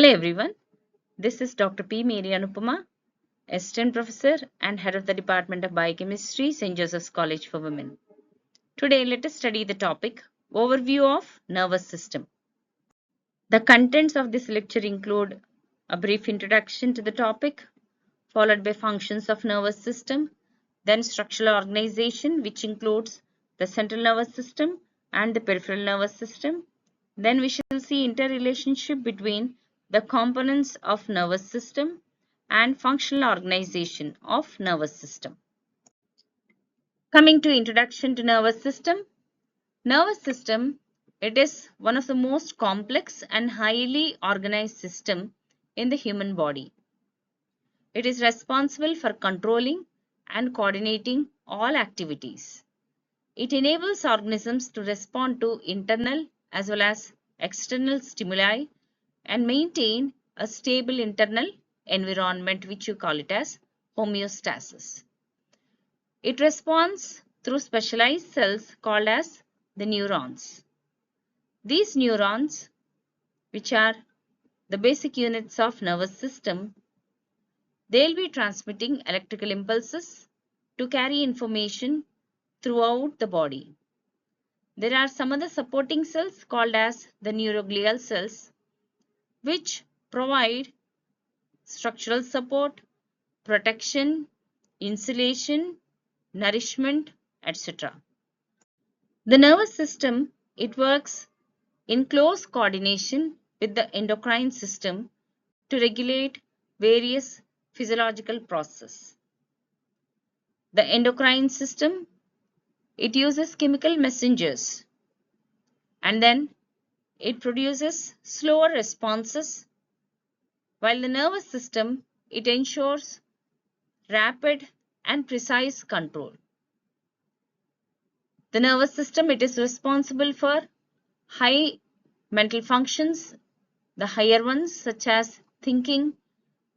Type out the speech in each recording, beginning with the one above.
Hello everyone, this is Dr. P. Mary Anupama, Assistant Professor and Head of the Department of Biochemistry, St. Joseph's College for Women. Today let us study the topic Overview of Nervous System. The contents of this lecture include a brief introduction to the topic, followed by functions of nervous system, then structural organization which includes the central nervous system and the peripheral nervous system. Then we shall see interrelationship between the components of nervous system and functional organization of nervous system. Coming to introduction to nervous system. Nervous system, it is one of the most complex and highly organized system in the human body. It is responsible for controlling and coordinating all activities. It enables organisms to respond to internal as well as external stimuli and maintain a stable internal environment, which you call it as homeostasis. It responds through specialized cells called as the neurons. These neurons, which are the basic units of nervous system, they'll be transmitting electrical impulses to carry information throughout the body. There are some other supporting cells called as the neuroglial cells, which provide structural support, protection, insulation, nourishment, etc. The nervous system, it works in close coordination with the endocrine system to regulate various physiological processes. The endocrine system, it uses chemical messengers and then it produces slower responses, while the nervous system, it ensures rapid and precise control. The nervous system, it is responsible for high mental functions, the higher ones such as thinking,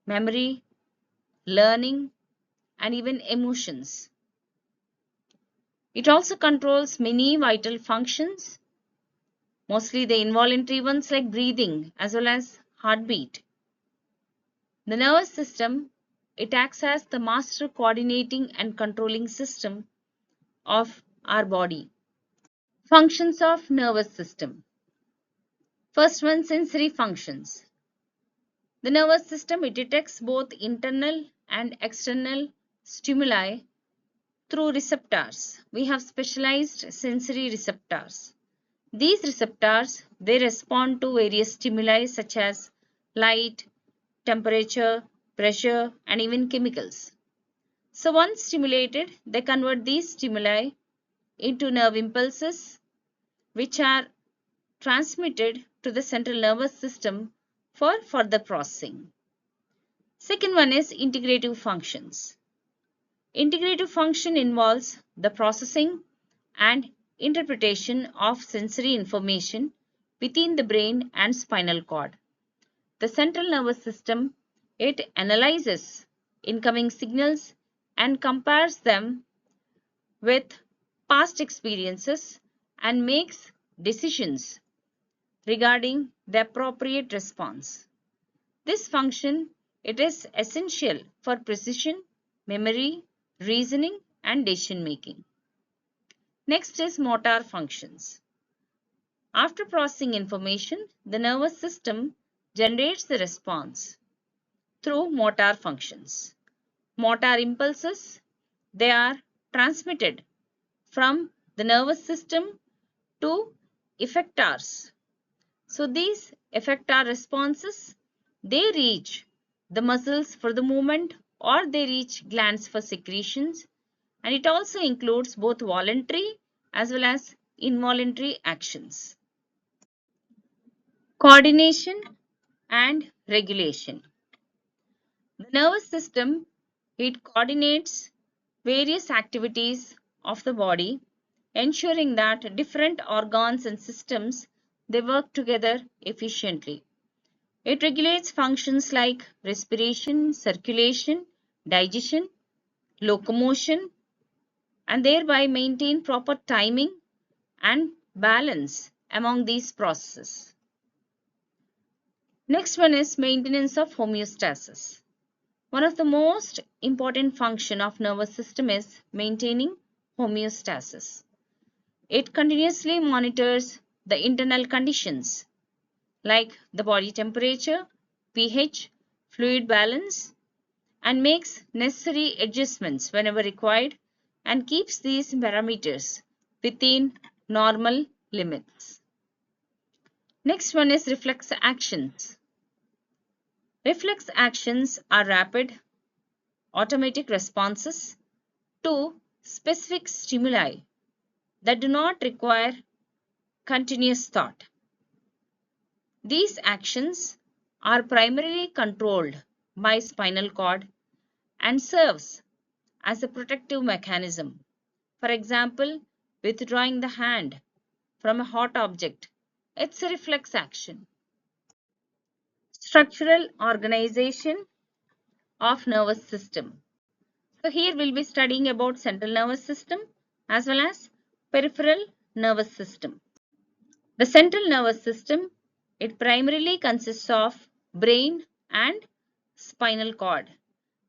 memory, learning, and even emotions. It also controls many vital functions, mostly the involuntary ones like breathing as well as heartbeat. The nervous system, it acts as the master coordinating and controlling system of our body. Functions of nervous system. First one, sensory functions. The nervous system, it detects both internal and external stimuli through receptors. We have specialized sensory receptors. These receptors, they respond to various stimuli such as light, temperature, pressure, and even chemicals. So once stimulated, they convert these stimuli into nerve impulses, which are transmitted to the central nervous system for further processing. Second one is integrative functions. Integrative function involves the processing and interpretation of sensory information within the brain and spinal cord. The central nervous system, it analyzes incoming signals and compares them with past experiences and makes decisions regarding the appropriate response. This function, it is essential for precision, memory, reasoning, and decision making. Next is motor functions. After processing information, the nervous system generates the response through motor functions. Motor impulses, they are transmitted from the nervous system to effectors. So these effector responses, they reach the muscles for the movement or they reach glands for secretions, and it also includes both voluntary as well as involuntary actions. Coordination and regulation. The nervous system, it coordinates various activities of the body, ensuring that different organs and systems, they work together efficiently. It regulates functions like respiration, circulation, digestion, locomotion, and thereby maintain proper timing and balance among these processes. Next one is maintenance of homeostasis. One of the most important function of nervous system is maintaining homeostasis. It continuously monitors the internal conditions like the body temperature, pH, fluid balance, and makes necessary adjustments whenever required and keeps these parameters within normal limits. Next one is reflex actions. Reflex actions are rapid, automatic responses to specific stimuli that do not require continuous thought. These actions are primarily controlled by spinal cord and serves as a protective mechanism. For example, withdrawing the hand from a hot object. It's a reflex action. Structural organization of nervous system. So here we'll be studying about central nervous system as well as peripheral nervous system. The central nervous system, it primarily consists of brain and spinal cord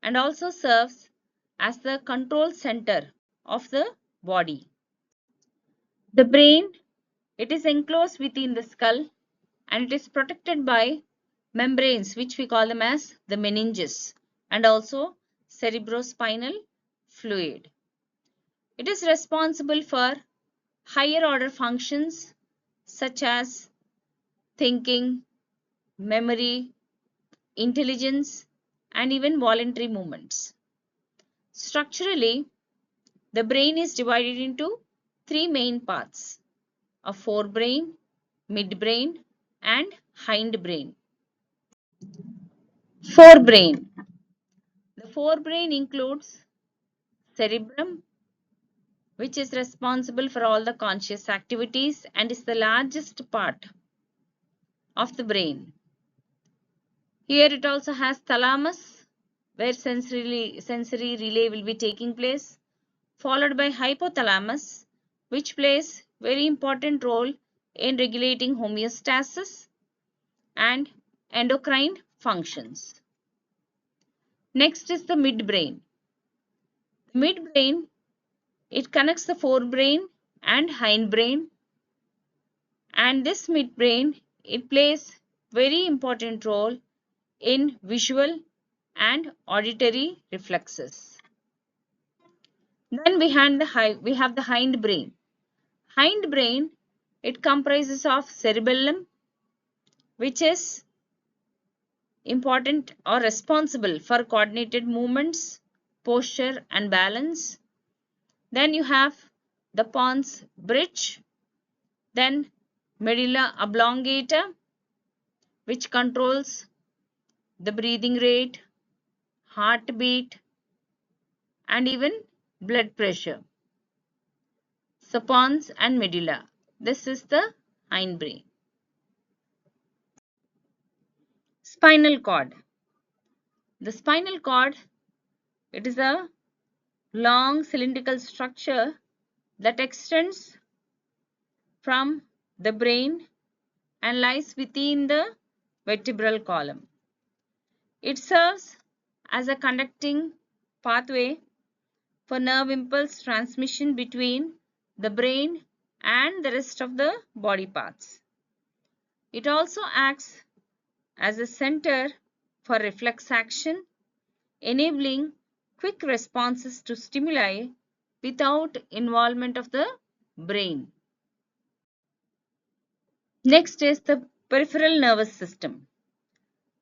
and also serves as the control center of the body. The brain, it is enclosed within the skull and it is protected by membranes which we call them as the meninges and also cerebrospinal fluid. It is responsible for higher order functions such as thinking, memory, intelligence, and even voluntary movements. Structurally, the brain is divided into three main parts: a forebrain, midbrain, and hindbrain. Forebrain. The forebrain includes cerebrum, which is responsible for all the conscious activities and is the largest part of the brain. Here it also has thalamus, where sensory relay will be taking place, followed by hypothalamus, which plays very important role in regulating homeostasis and endocrine functions. Next is the midbrain. The midbrain, it connects the forebrain and hindbrain, and this midbrain, it plays very important role in visual and auditory reflexes. Then we have the hindbrain. Hindbrain, it comprises of cerebellum, which is important or responsible for coordinated movements, posture and balance. Then you have the pons bridge, then medulla oblongata, which controls the breathing rate, heartbeat, and even blood pressure. So pons and medulla. This is the hindbrain. Spinal cord. The spinal cord, it is a long cylindrical structure that extends from the brain and lies within the vertebral column. It serves as a conducting pathway for nerve impulse transmission between the brain and the rest of the body parts. It also acts as a center for reflex action, enabling quick responses to stimuli without involvement of the brain. Next is the peripheral nervous system.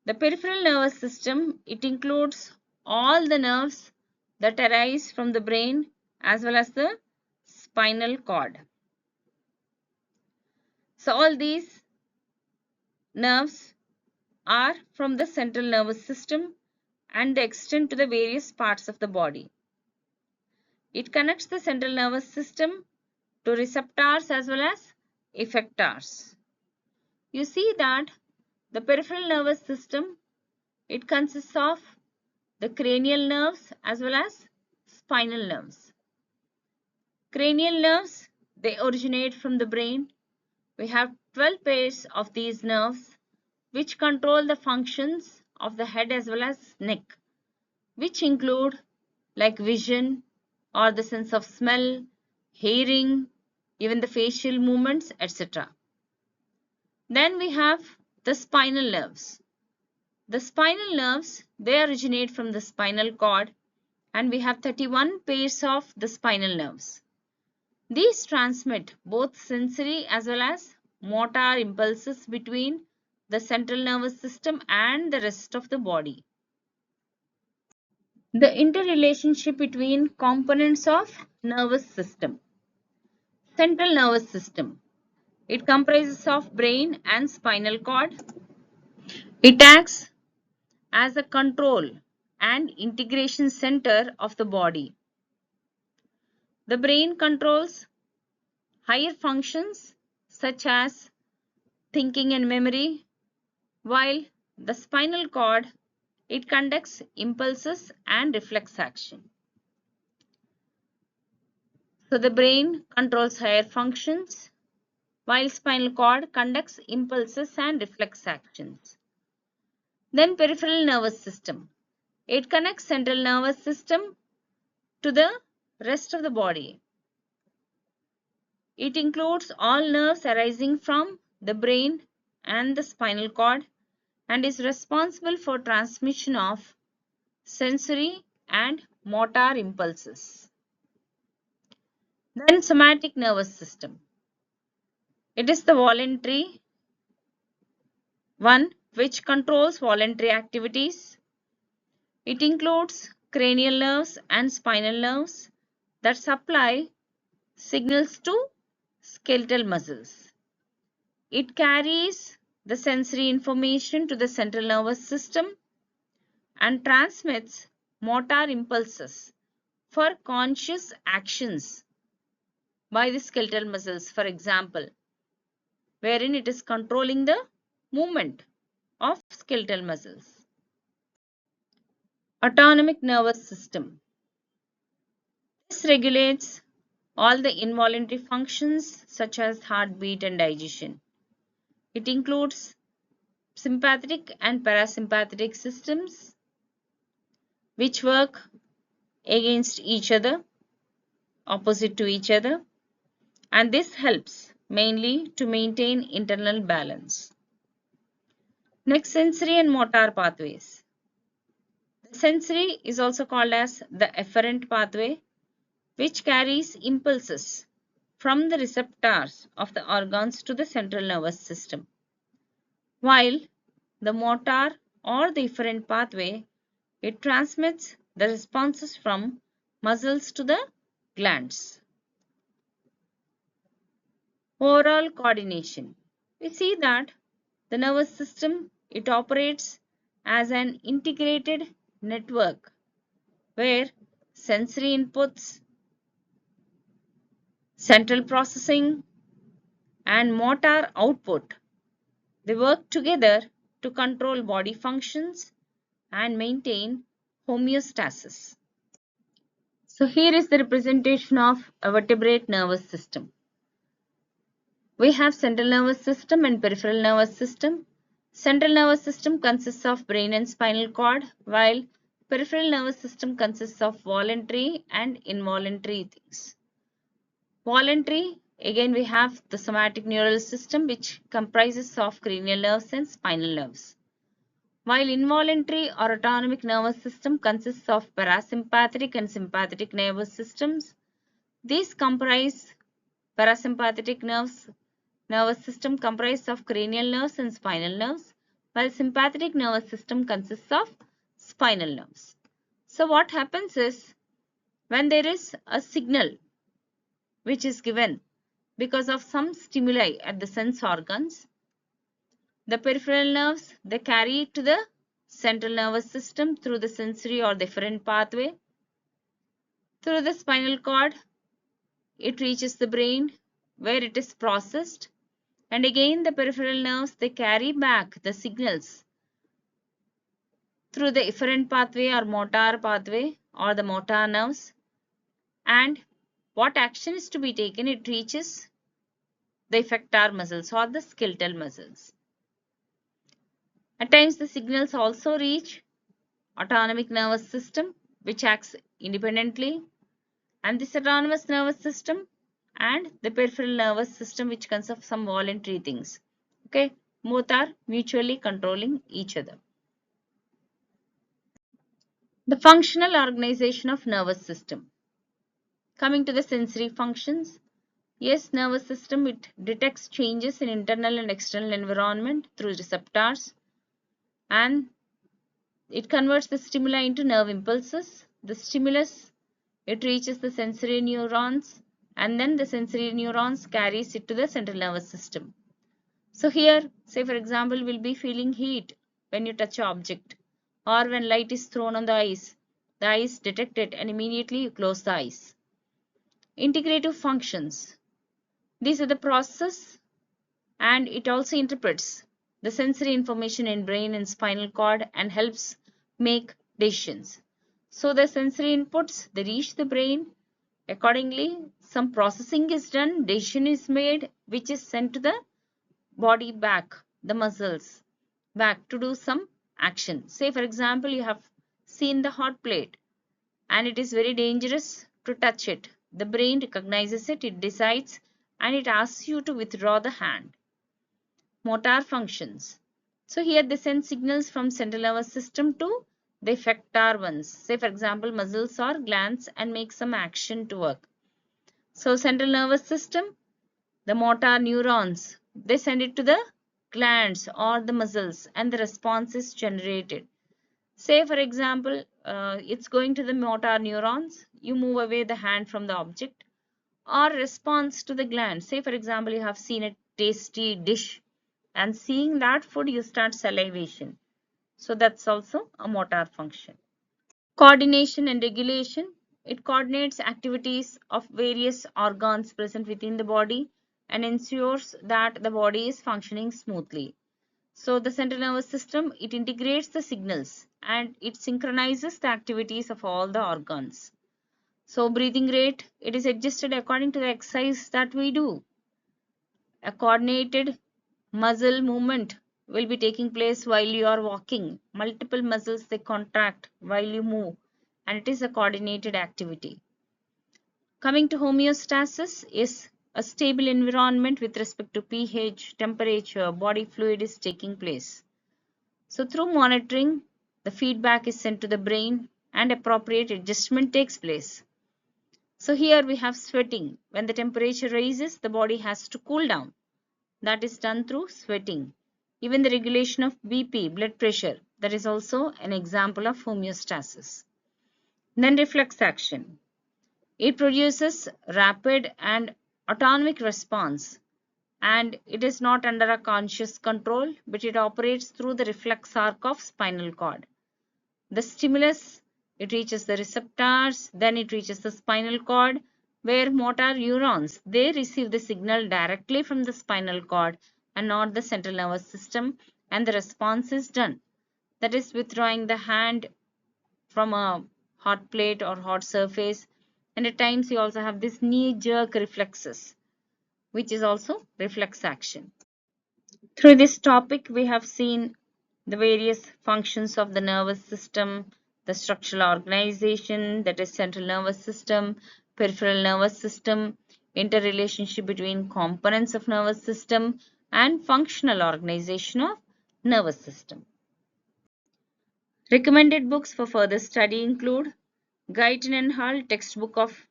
The peripheral nervous system, it includes all the nerves that arise from the brain as well as the spinal cord. So all these nerves are from the central nervous system and they extend to the various parts of the body. It connects the central nervous system to receptors as well as effectors. You see that the peripheral nervous system, it consists of the cranial nerves as well as spinal nerves. Cranial nerves, they originate from the brain. We have 12 pairs of these nerves which control the functions of the head as well as neck, which include like vision or the sense of smell, hearing, even the facial movements, etc. Then we have the spinal nerves. The spinal nerves, they originate from the spinal cord, and we have 31 pairs of the spinal nerves. These transmit both sensory as well as motor impulses between the central nervous system and the rest of the body. The interrelationship between components of nervous system. Central nervous system. It comprises of brain and spinal cord. It acts as a control and integration center of the body. The brain controls higher functions such as thinking and memory, while the spinal cord, it conducts impulses and reflex action. So the brain controls higher functions, while spinal cord conducts impulses and reflex actions. Then peripheral nervous system. It connects central nervous system to the rest of the body. It includes all nerves arising from the brain and the spinal cord and is responsible for transmission of sensory and motor impulses. Then somatic nervous system. It is the voluntary one which controls voluntary activities. It includes cranial nerves and spinal nerves that supply signals to skeletal muscles. It carries the sensory information to the central nervous system and transmits motor impulses for conscious actions by the skeletal muscles, for example, wherein it is controlling the movement of skeletal muscles. Autonomic nervous system. This regulates all the involuntary functions such as heartbeat and digestion. It includes sympathetic and parasympathetic systems which work against each other, opposite to each other, and this helps mainly to maintain internal balance. Next, sensory and motor pathways. The sensory is also called as the efferent pathway, which carries impulses from the receptors of the organs to the central nervous system, while the motor or the efferent pathway, it transmits the responses from muscles to the glands. Overall coordination. We see that the nervous system, it operates as an integrated network where sensory inputs, central processing, and motor output, they work together to control body functions and maintain homeostasis. So here is the representation of a vertebrate nervous system. We have central nervous system and peripheral nervous system. Central nervous system consists of brain and spinal cord, while peripheral nervous system consists of voluntary and involuntary things. Voluntary, again we have the somatic neural system which comprises of cranial nerves and spinal nerves. While involuntary or autonomic nervous system consists of parasympathetic and sympathetic nervous systems. These comprise parasympathetic nervous system comprises of cranial nerves and spinal nerves, while sympathetic nervous system consists of spinal nerves. So what happens is when there is a signal which is given because of some stimuli at the sense organs, the peripheral nerves, they carry it to the central nervous system through the sensory or the efferent pathway. Through the spinal cord, it reaches the brain where it is processed, and again the peripheral nerves, they carry back the signals through the efferent pathway or motor pathway or the motor nerves, and what action is to be taken, it reaches the effector muscles or the skeletal muscles. At times the signals also reach autonomic nervous system, which acts independently, and this autonomous nervous system and the peripheral nervous system, which consists of some voluntary things. Okay, both are mutually controlling each other. The functional organization of nervous system. Coming to the sensory functions, yes, nervous system, it detects changes in internal and external environment through receptors, and it converts the stimuli into nerve impulses. The stimulus, it reaches the sensory neurons, and then the sensory neurons carries it to the central nervous system. So here, say for example, we'll be feeling heat when you touch an object, or when light is thrown on the eyes. The eyes detect it and immediately you close the eyes. Integrative functions. These are the process, and it also interprets the sensory information in brain and spinal cord and helps make decisions. So the sensory inputs, they reach the brain. Accordingly, some processing is done, decision is made, which is sent to the body back, the muscles back to do some action. Say for example, you have seen the hot plate and it is very dangerous to touch it. The brain recognizes it, it decides, and it asks you to withdraw the hand. Motor functions. So here they send signals from central nervous system to the effector ones. Say for example, muscles or glands, and make some action to work. So central nervous system, the motor neurons, they send it to the glands or the muscles, and the response is generated. Say for example, it's going to the motor neurons, you move away the hand from the object, or response to the gland. Say for example, you have seen a tasty dish and seeing that food you start salivation. So that's also a motor function. Coordination and regulation. It coordinates activities of various organs present within the body and ensures that the body is functioning smoothly. So the central nervous system, it integrates the signals and it synchronizes the activities of all the organs. So breathing rate, it is adjusted according to the exercise that we do. A coordinated muscle movement will be taking place while you are walking. Multiple muscles, they contract while you move, and it is a coordinated activity. Coming to homeostasis is a stable environment with respect to pH, temperature, body fluid is taking place. So through monitoring, the feedback is sent to the brain and appropriate adjustment takes place. So here we have sweating. When the temperature rises, the body has to cool down. That is done through sweating. Even the regulation of BP, blood pressure, that is also an example of homeostasis. Then reflex action. It produces rapid and autonomic response, and it is not under a conscious control, but it operates through the reflex arc of spinal cord. The stimulus, it reaches the receptors, then it reaches the spinal cord, where motor neurons, they receive the signal directly from the spinal cord and not the central nervous system, and the response is done. That is withdrawing the hand from a hot plate or hot surface, and at times you also have this knee jerk reflexes, which is also reflex action. Through this topic, we have seen the various functions of the nervous system, the structural organization, that is central nervous system, peripheral nervous system, interrelationship between components of nervous system, and functional organization of nervous system. Recommended books for further study include Guyton and Hall Textbook of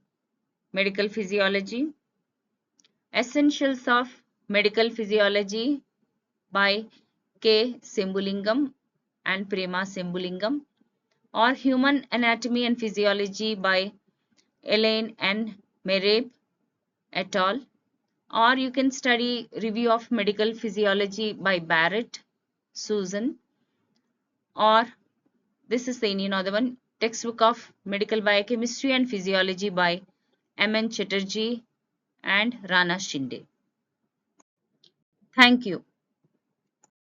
Medical Physiology, Essentials of Medical Physiology by K. Sembulingam and Prema Sembulingam, or Human Anatomy and Physiology by Elaine and Mereb et al. Or you can study Review of Medical Physiology by Barrett, Susan, or this is the Indian other one, Textbook of Medical Biochemistry and Physiology by M. N. Chatterjee and Rana Shinde. Thank you.